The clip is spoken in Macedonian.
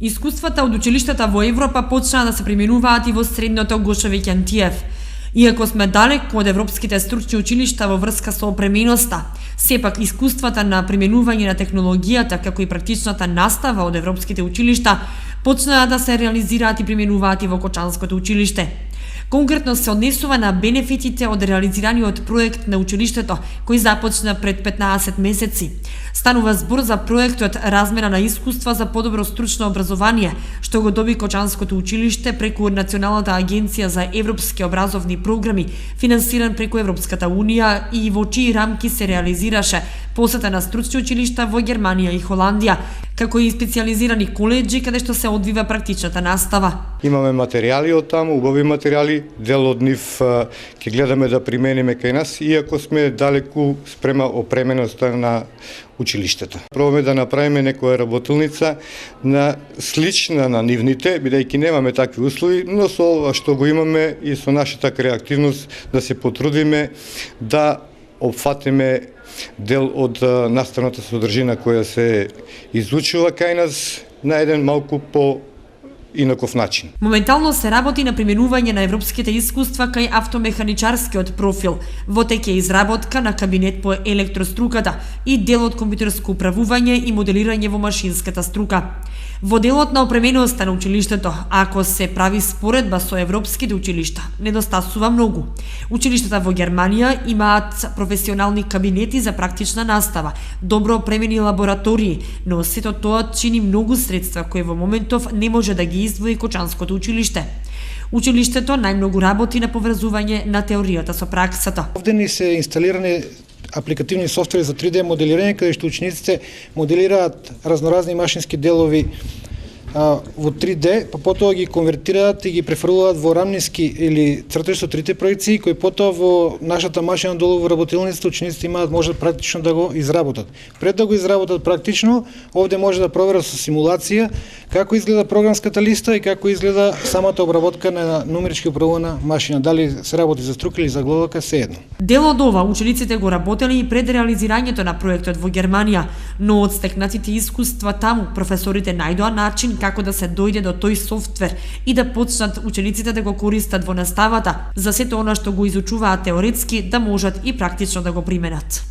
Искуствата од училиштата во Европа почнаа да се применуваат и во средното Гошовиќ Антиев. Иако сме далеку од европските стручни училишта во врска со опременоста, сепак искуствата на применување на технологијата како и практичната настава од европските училишта почнаа да се реализираат и применуваат и во Кочанското училиште. Конкретно се однесува на бенефитите од реализираниот проект на училиштето, кој започна пред 15 месеци. Станува збор за проектот размена на искуства за подобро стручно образование, што го доби Кочанското училиште преку Националната агенција за европски образовни програми, финансиран преку Европската унија и во чии рамки се реализираше посета на стручни училишта во Германија и Холандија, како и специјализирани коледжи каде што се одвива практичната настава. Имаме материјали од таму, убави материјали, дел од нив ќе гледаме да примениме кај нас, иако сме далеку спрема опременоста на училиштата. Пробаме да направиме некоја работилница на слична на нивните, бидејќи немаме такви услови, но со ова што го имаме и со нашата креативност да се потрудиме да опфатиме дел од наставната содржина која се изучува кај нас на еден малку по инаков начин. Моментално се работи на применување на европските искуства кај автомеханичарскиот профил, во тек е изработка на кабинет по електроструката и дел од компјутерско управување и моделирање во машинската струка. Во делот на опременоста на училиштето, ако се прави споредба со европските училишта, недостасува многу. Училиштата во Германија имаат професионални кабинети за практична настава, добро опремени лаборатории, но сето тоа чини многу средства кои во моментов не може да ги издвои Кочанското училиште. Училиштето најмногу работи на поврзување на теоријата со праксата. Овде ни се инсталирани апликативни софтвери за 3D моделирање, каде што учениците моделираат разноразни машински делови во 3D, па потоа ги конвертираат и ги префрлуваат во рамниски или цртеж со 3D проекции, кои потоа во нашата машина долу во работилницата учениците имаат можат практично да го изработат. Пред да го изработат практично, овде може да проверат со симулација како изгледа програмската листа и како изгледа самата обработка на нумерички управувана машина, дали се работи за струка или за глобака, сеедно. Дел од ова учениците го работеле и пред реализирањето на проектот во Германија, но од стекнатите искуства таму професорите најдоа начин како да се дојде до тој софтвер и да почнат учениците да го користат во наставата, за сето она што го изучуваат теоретски да можат и практично да го применат.